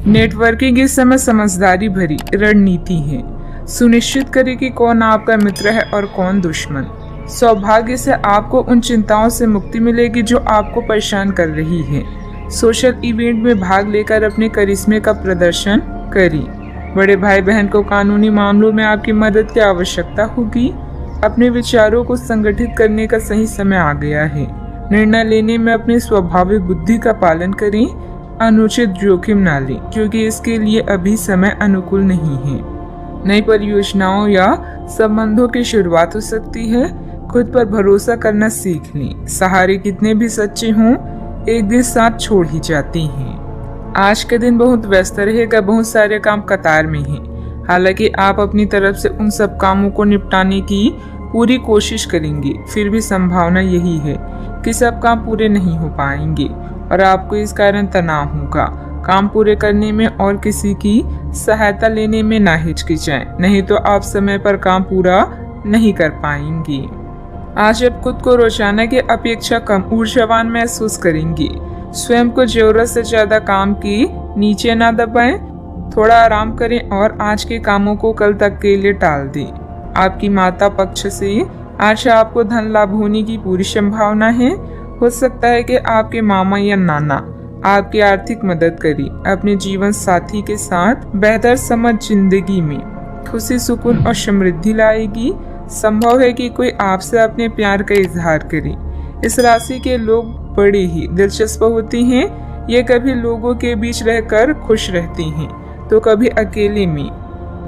Networking इस समय समझदारी भरी रणनीति है। सुनिश्चित करें कि कौन आपका मित्र है और कौन दुश्मन। सौभाग्य से आपको उन चिंताओं से मुक्ति मिलेगी जो आपको परेशान कर रही है। सोशल इवेंट में भाग लेकर अपने करिश्मे का प्रदर्शन करें। बड़े भाई बहन को कानूनी मामलों में आपकी मदद की आवश्यकता होगी। अपने विचारों को संगठित करने का सही समय आ गया है। निर्णय लेने में अपनी स्वाभाविक बुद्धि का पालन करें। अनुचित जोखिम न लें क्योंकि इसके लिए अभी समय अनुकूल नहीं है। नई परियोजनाओं या संबंधों की शुरुआत हो सकती है। खुद पर भरोसा करना सीख लें। सहारे कितने भी सच्चे हों, एक दिन साथ छोड़ ही जाते हैं। आज के दिन बहुत व्यस्त रहेगा। बहुत सारे काम कतार में हैं। हालांकि आप अपनी तरफ से उन सब कामों को निपटाने की पूरी कोशिश करेंगे, फिर भी संभावना यही है कि सब काम पूरे नहीं हो पाएंगे और आपको इस कारण तनाव होगा। काम पूरे करने में और किसी की सहायता लेने में ना हिचकिचाएं, नहीं तो आप समय पर काम पूरा नहीं कर पाएंगे। आज आप खुद को रोजाना की अपेक्षा कम ऊर्जावान महसूस करेंगे। स्वयं को जरूरत से ज्यादा काम की नीचे ना दबाएं। थोड़ा आराम करें और आज के कामों को कल तक के लिए टाल दें। आपकी माता पक्ष से आज आपको धन लाभ होने की पूरी संभावना है। हो सकता है कि आपके मामा या नाना आपकी आर्थिक मदद करें। अपने जीवन साथी के साथ बेहतर समझ जिंदगी में खुशी, सुकून और समृद्धि लाएगी। संभव है कि कोई आपसे अपने प्यार का इजहार करे। इस राशि के लोग बड़े ही दिलचस्प होते हैं। ये कभी लोगों के बीच रहकर खुश रहते हैं तो कभी अकेले में।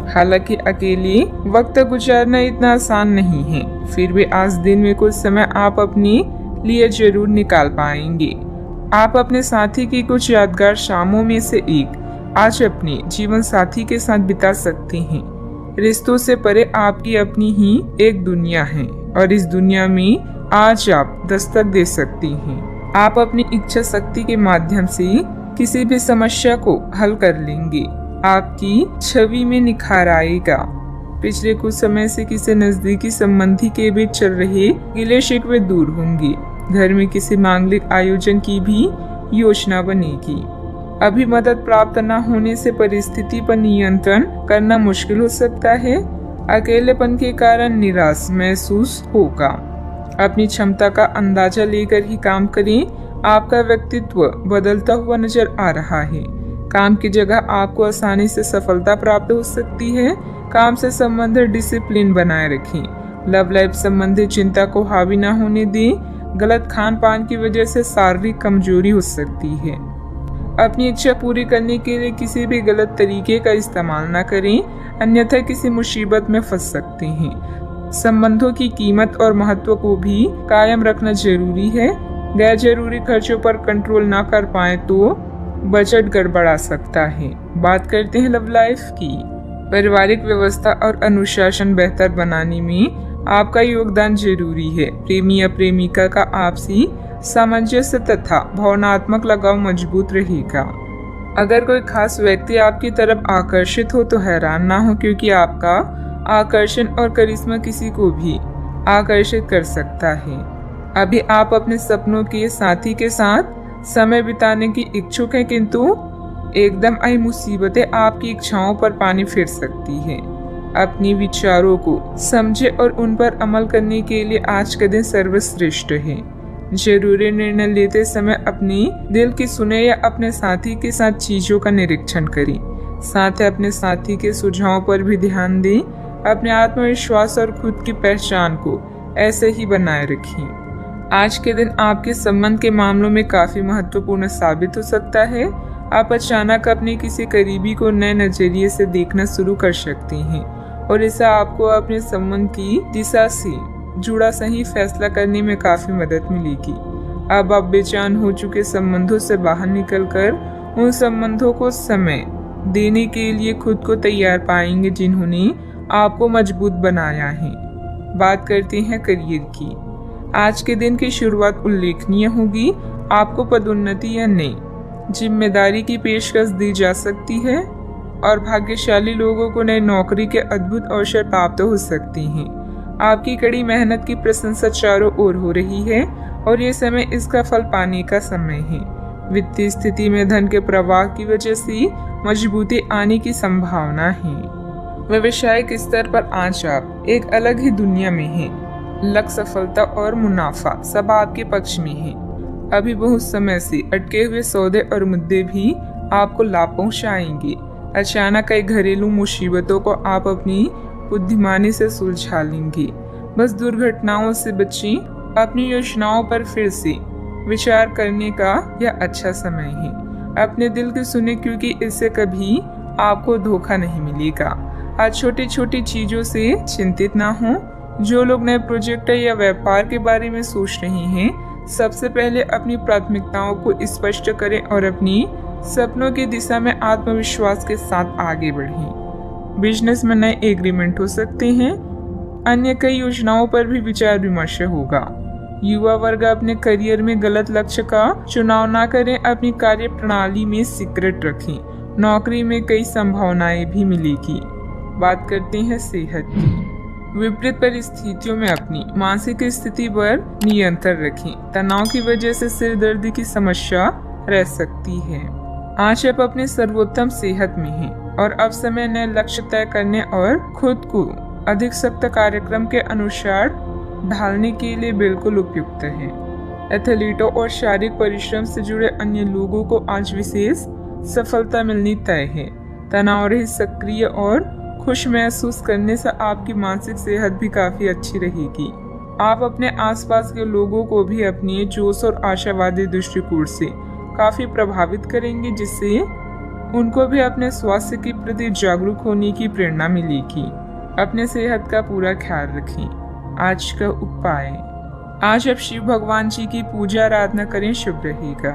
हालांकि अकेले वक्त गुजारना इतना आसान नहीं है, फिर भी आज दिन में कुछ समय आप अपने लिए जरूर निकाल पाएंगे। आप अपने साथी की कुछ यादगार शामों में से एक आज अपने जीवन साथी के साथ बिता सकते हैं। रिश्तों से परे आपकी अपनी ही एक दुनिया है और इस दुनिया में आज आप दस्तक दे सकती हैं। आप अपनी इच्छा शक्ति के माध्यम से किसी भी समस्या को हल कर लेंगे। आपकी छवि में निखार आएगा। पिछले कुछ समय से किसी नजदीकी संबंधी के बीच चल रहे गिले शिकवे दूर होंगे। घर में किसी मांगलिक आयोजन की भी योजना बनेगी। अभी मदद प्राप्त न होने से परिस्थिति पर नियंत्रण करना मुश्किल हो सकता है। अकेलेपन के कारण निराश महसूस होगा। अपनी क्षमता का अंदाजा लेकर ही काम करें। आपका व्यक्तित्व बदलता हुआ नजर आ रहा है। काम की जगह आपको आसानी से सफलता प्राप्त हो सकती है। काम से संबंधित डिसिप्लिन बनाए रखें। लव लाइफ संबंधी चिंता को हावी न होने दें। गलत खान पान की वजह से शारीरिक कमजोरी हो सकती है। अपनी इच्छा पूरी करने के लिए किसी भी गलत तरीके का इस्तेमाल न करें, अन्यथा किसी मुसीबत में फंस सकते हैं। संबंधों की कीमत और महत्व को भी कायम रखना जरूरी है। गैर जरूरी खर्चों पर कंट्रोल ना कर पाए तो बजट गड़बड़ा सकता है। बात करते हैं लव लाइफ की। पारिवारिक व्यवस्था और अनुशासन बेहतर बनाने में आपका योगदान जरूरी है। प्रेमी या प्रेमिका का आपसी सामंजस्य तथा भावनात्मक लगाव मजबूत रहेगा। अगर कोई खास व्यक्ति आपकी तरफ आकर्षित हो तो हैरान ना हो, क्योंकि आपका आकर्षण और करिश्मा किसी को भी आकर्षित कर सकता है। अभी आप अपने सपनों के साथी के साथ समय बिताने की इच्छुक हैं, किंतु एकदम आई मुसीबतें आपकी इच्छाओं पर पानी फेर सकती है। अपने विचारों को समझे और उन पर अमल करने के लिए आज का दिन सर्वश्रेष्ठ है। जरूरी निर्णय लेते समय अपने दिल की सुने या अपने साथी के साथ चीजों का निरीक्षण करें। साथ ही अपने साथी के सुझावों पर भी ध्यान दें। अपने आत्मविश्वास और खुद की पहचान को ऐसे ही बनाए रखें। आज के दिन आपके संबंध के मामलों में काफी महत्वपूर्ण साबित हो सकता है। आप अचानक अपने किसी करीबी को नए नजरिए से देखना शुरू कर सकते हैं और इससे आपको अपने संबंध की दिशा से जुड़ा सही फैसला करने में काफी मदद मिलेगी। अब आप बेचैन हो चुके संबंधों से बाहर निकलकर उन संबंधों को समय देने के लिए खुद को तैयार पाएंगे जिन्होंने आपको मजबूत बनाया है। बात करते हैं करियर की। आज के दिन की शुरुआत उल्लेखनीय होगी। आपको पदोन्नति या नई जिम्मेदारी की पेशकश दी जा सकती है और भाग्यशाली लोगों को नई नौकरी के अद्भुत अवसर प्राप्त हो सकते हैं। आपकी कड़ी मेहनत की प्रशंसा चारों ओर हो रही है और ये समय इसका फल पाने का समय है। वित्तीय स्थिति में धन के प्रवाह की वजह से मजबूती आने की संभावना है। व्यवसायिक स्तर पर आज आप एक अलग ही दुनिया में हैं। लक्ष्य, सफलता और मुनाफा सब आपके पक्ष में है। अभी बहुत समय से अटके हुए सौदे और मुद्दे भी आपको लाभ पहुंचाएंगे। अचानक कई घरेलू मुसीबतों को आप अपनी बुद्धिमानी से सुलझा लेंगे। बस दुर्घटनाओं से बचें। अपनी योजनाओं पर फिर से विचार करने का यह अच्छा समय है। अपने दिल की सुने, क्योंकि इससे कभी आपको धोखा नहीं मिलेगा। आज छोटी छोटी चीजों से चिंतित ना हो। जो लोग नए प्रोजेक्ट या व्यापार के बारे में सोच रहे हैं, सबसे पहले अपनी प्राथमिकताओं को स्पष्ट करें और अपनी सपनों की दिशा में आत्मविश्वास के साथ आगे बढ़ें। बिजनेस में नए एग्रीमेंट हो सकते हैं। अन्य कई योजनाओं पर भी विचार विमर्श होगा। युवा वर्ग अपने करियर में गलत लक्ष्य का चुनाव ना करें। अपनी कार्य प्रणाली में सीक्रेट रखें। नौकरी में कई संभावनाएं भी मिलेगी। बात करते हैं सेहत की। विपरीत परिस्थितियों में अपनी मानसिक स्थिति पर नियंत्रण रखें। तनाव की वजह से सिर दर्द की समस्या रह सकती है। आज आप अपने सर्वोत्तम सेहत में हैं और अब समय नए लक्ष्य तय करने और खुद को अधिक सख्त कार्यक्रम के अनुसार ढालने के लिए बिल्कुल उपयुक्त है। एथलीटों और शारीरिक परिश्रम से जुड़े अन्य लोगों को आज विशेष सफलता मिलनी तय है। तनाव रहित, सक्रिय और खुश महसूस करने से आपकी मानसिक सेहत भी काफी अच्छी रहेगी। आप अपने आसपास के लोगों को भी अपने जोश और आशावादी दृष्टिकोण से काफी प्रभावित करेंगे, जिससे उनको भी अपने स्वास्थ्य के प्रति जागरूक होने की प्रेरणा मिलेगी। अपने सेहत का पूरा ख्याल रखें। आज का उपाय, आज आप शिव भगवान जी की पूजा आराधना करें, शुभ रहेगा।